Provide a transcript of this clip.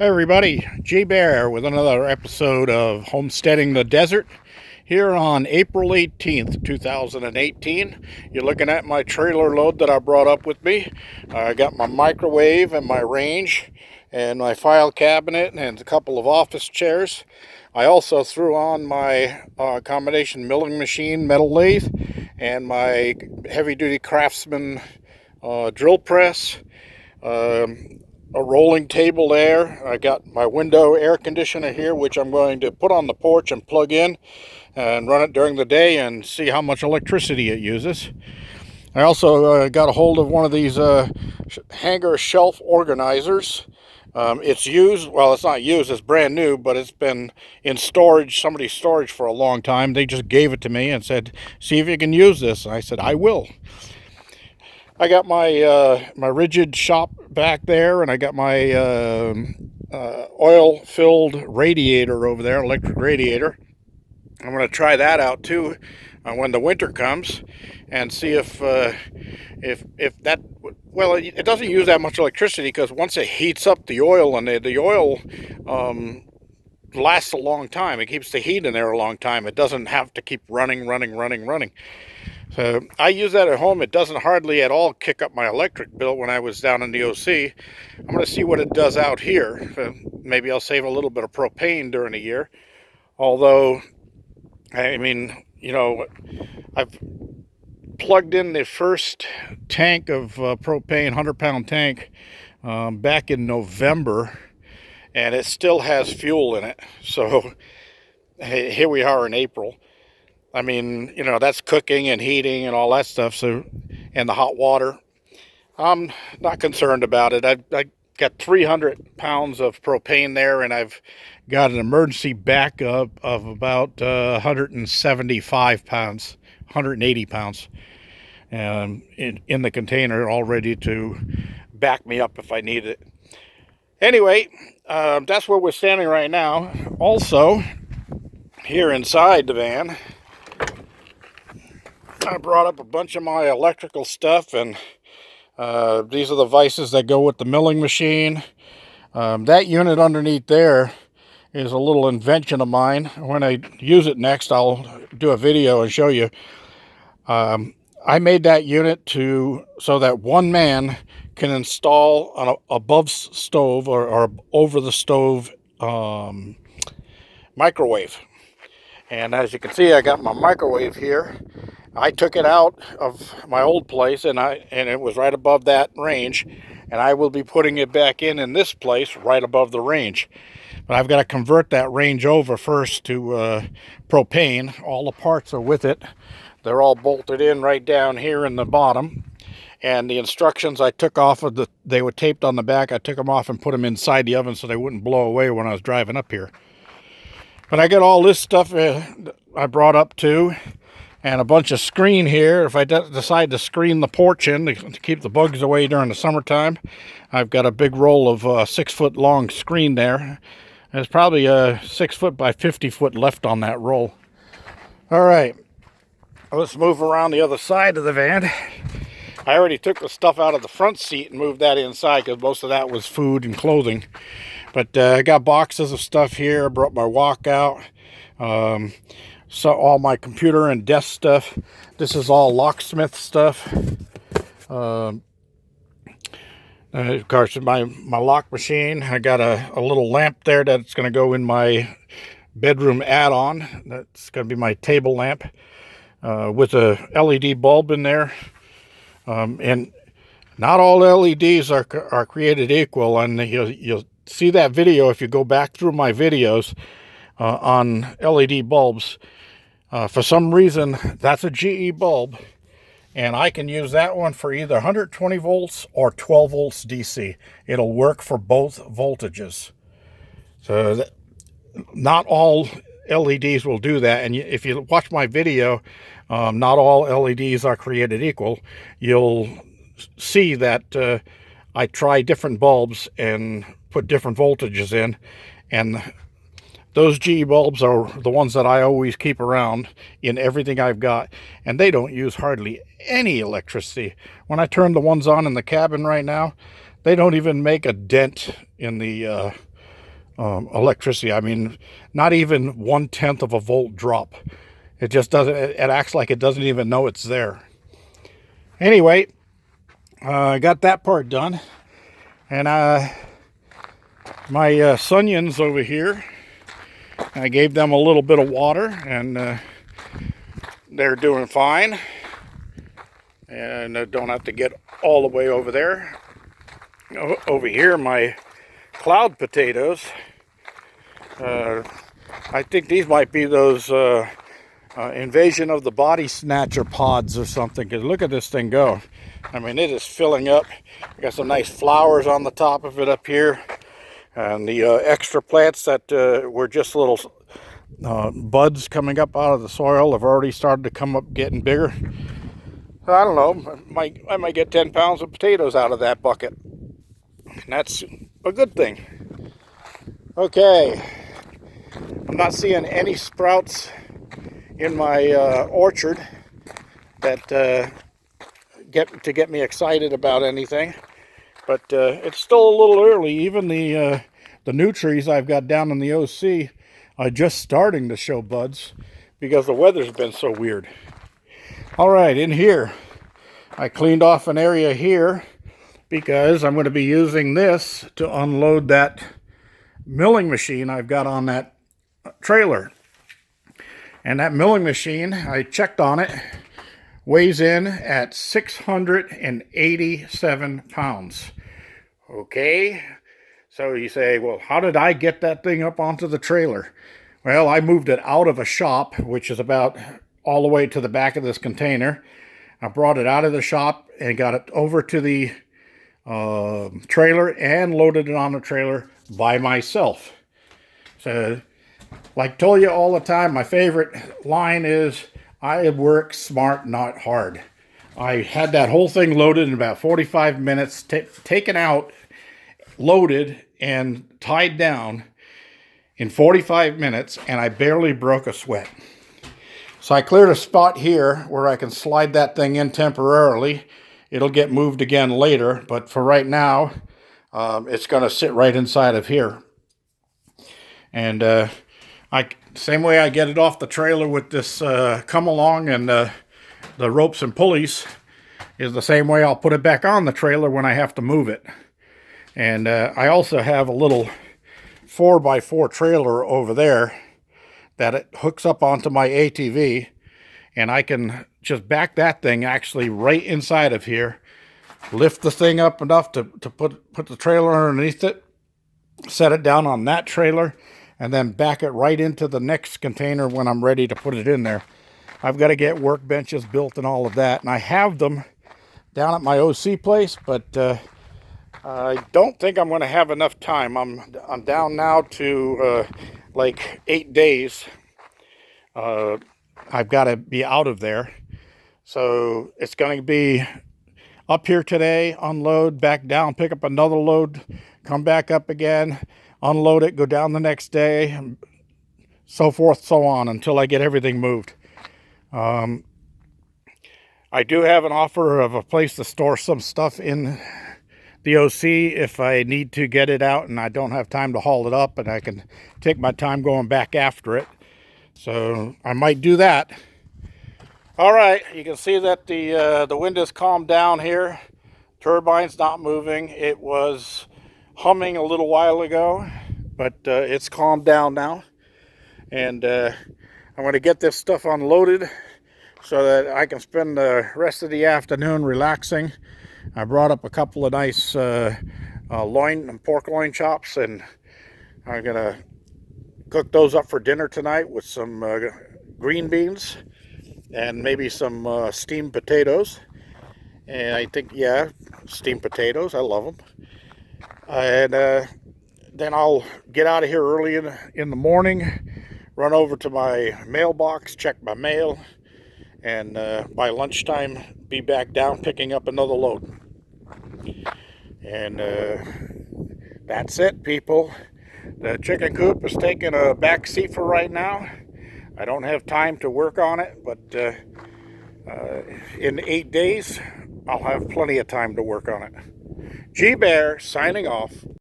Hey everybody, G Bear with another episode of Homesteading the Desert here on April 18th, 2018. You're looking at my trailer load that I brought up with me. I got my microwave and my range and my file cabinet and a couple of office chairs. I also threw on my combination milling machine, metal lathe, and my heavy-duty Craftsman drill press. A rolling table there. I got my window air conditioner here, which I'm going to put on the porch and plug in and run it during the day and see how much electricity it uses. I also got a hold of one of these hanger shelf organizers. It's used, well, it's not used, it's brand new, but it's been in storage, somebody's storage for a long time. They just gave it to me and said, see if you can use this. I said, I will. I got my my rigid shop back there, and I got my oil-filled radiator over there, electric radiator. I'm going to try that out too when the winter comes, and see if that, well, it doesn't use that much electricity because once it heats up the oil, and the oil lasts a long time. It keeps the heat in there a long time. It doesn't have to keep running. So I use that at home. It doesn't hardly at all kick up my electric bill when I was down in the OC. I'm going to see what it does out here. Maybe I'll save a little bit of propane during the year. Although, I mean, you know, I've plugged in the first tank of propane, 100-pound tank, back in November, and it still has fuel in it. So here we are in April. I mean, you know, that's cooking and heating and all that stuff. So, and the hot water. I'm not concerned about it. I got 300 pounds of propane there, and I've got an emergency backup of about 175 pounds, 180 pounds in the container, all ready to back me up if I need it. Anyway, that's where we're standing right now. Also, here inside the van, I brought up a bunch of my electrical stuff, and these are the vices that go with the milling machine. That unit underneath there is a little invention of mine. When I use it next, I'll do a video and show you. I made that unit so that one man can install an above stove or over the stove microwave. And as you can see, I got my microwave here. I took it out of my old place, and it was right above that range, and I will be putting it back in this place right above the range. But I've got to convert that range over first to propane. All the parts are with it. They're all bolted in right down here in the bottom. And the instructions I took off of they were taped on the back. I took them off and put them inside the oven so they wouldn't blow away when I was driving up here. But I got all this stuff I brought up too, and a bunch of screen here. If I decide to screen the porch in to keep the bugs away during the summertime, I've got a big roll of 6-foot long screen there. There's probably 6 foot by 50 foot left on that roll. All right, let's move around the other side of the van. I already took the stuff out of the front seat and moved that inside because most of that was food and clothing. But I got boxes of stuff here. I brought my walkout. So all my computer and desk stuff. This is all locksmith stuff. Of course, my lock machine. I got a little lamp there that's going to go in my bedroom add-on. That's going to be my table lamp with a LED bulb in there. And not all LEDs are created equal, and you'll see that video if you go back through my videos on LED bulbs. For some reason, that's a GE bulb, and I can use that one for either 120 volts or 12 volts DC. It'll work for both voltages. So not all LEDs will do that, and if you watch my video, not all LEDs are created equal. You'll see that I try different bulbs and put different voltages in, and those GE bulbs are the ones that I always keep around in everything I've got, and they don't use hardly any electricity. When I turn the ones on in the cabin right now, they don't even make a dent in the electricity. I mean, not even 1/10 of a volt drop. It just doesn't, it acts like it doesn't even know it's there. Anyway, I got that part done. And my sunions over here, I gave them a little bit of water, and they're doing fine. And I don't have to get all the way over there. Over here, my cloud potatoes, I think these might be those invasion of the body snatcher pods or something, because look at this thing go. I mean, it is filling up. I got some nice flowers on the top of it up here, and the extra plants that were just little buds coming up out of the soil have already started to come up, getting bigger. I don't know, I might get 10 pounds of potatoes out of that bucket, and that's a good thing. Okay, I'm not seeing any sprouts in my orchard that get me excited about anything, but it's still a little early. Even the new trees I've got down in the OC are just starting to show buds because the weather's been so weird. All right, in here, I cleaned off an area here because I'm going to be using this to unload that milling machine I've got on that trailer. And that milling machine, I checked on it, weighs in at 687 pounds. Okay, so you say, well, how did I get that thing up onto the trailer? Well, I moved it out of a shop, which is about all the way to the back of this container. I brought it out of the shop and got it over to the trailer and loaded it on the trailer by myself. So, like I told you all the time, my favorite line is, I work smart, not hard. I had that whole thing loaded in about 45 minutes, taken out, loaded, and tied down in 45 minutes, and I barely broke a sweat. So I cleared a spot here where I can slide that thing in temporarily. It'll get moved again later, but for right now, it's going to sit right inside of here. And same way I get it off the trailer with this come along and the ropes and pulleys is the same way I'll put it back on the trailer when I have to move it. And I also have a little 4x4 trailer over there that it hooks up onto my ATV, and I can just back that thing actually right inside of here, lift the thing up enough to put the trailer underneath it, set it down on that trailer, and then back it right into the next container when I'm ready to put it in there. I've got to get workbenches built and all of that, and I have them down at my OC place, but I don't think I'm going to have enough time. I'm down now to like 8 days. I've got to be out of there, so it's going to be up here today, unload, back down, pick up another load, come back up again, unload it, go down the next day, and so forth, so on, until I get everything moved. I do have an offer of a place to store some stuff in the OC if I need to get it out and I don't have time to haul it up, and I can take my time going back after it. So I might do that. All right, you can see that the wind has calmed down here. Turbine's not moving. It was humming a little while ago, but it's calmed down now. And I'm going to get this stuff unloaded so that I can spend the rest of the afternoon relaxing. I brought up a couple of nice pork loin chops, and I'm going to cook those up for dinner tonight with some green beans and maybe some steamed potatoes. And I think, yeah, steamed potatoes, I love them. And then I'll get out of here early in the morning, run over to my mailbox, check my mail, and by lunchtime be back down picking up another load. And that's it, people. The chicken coop is taking a back seat for right now. I don't have time to work on it, but in 8 days I'll have plenty of time to work on it. G Bear signing off.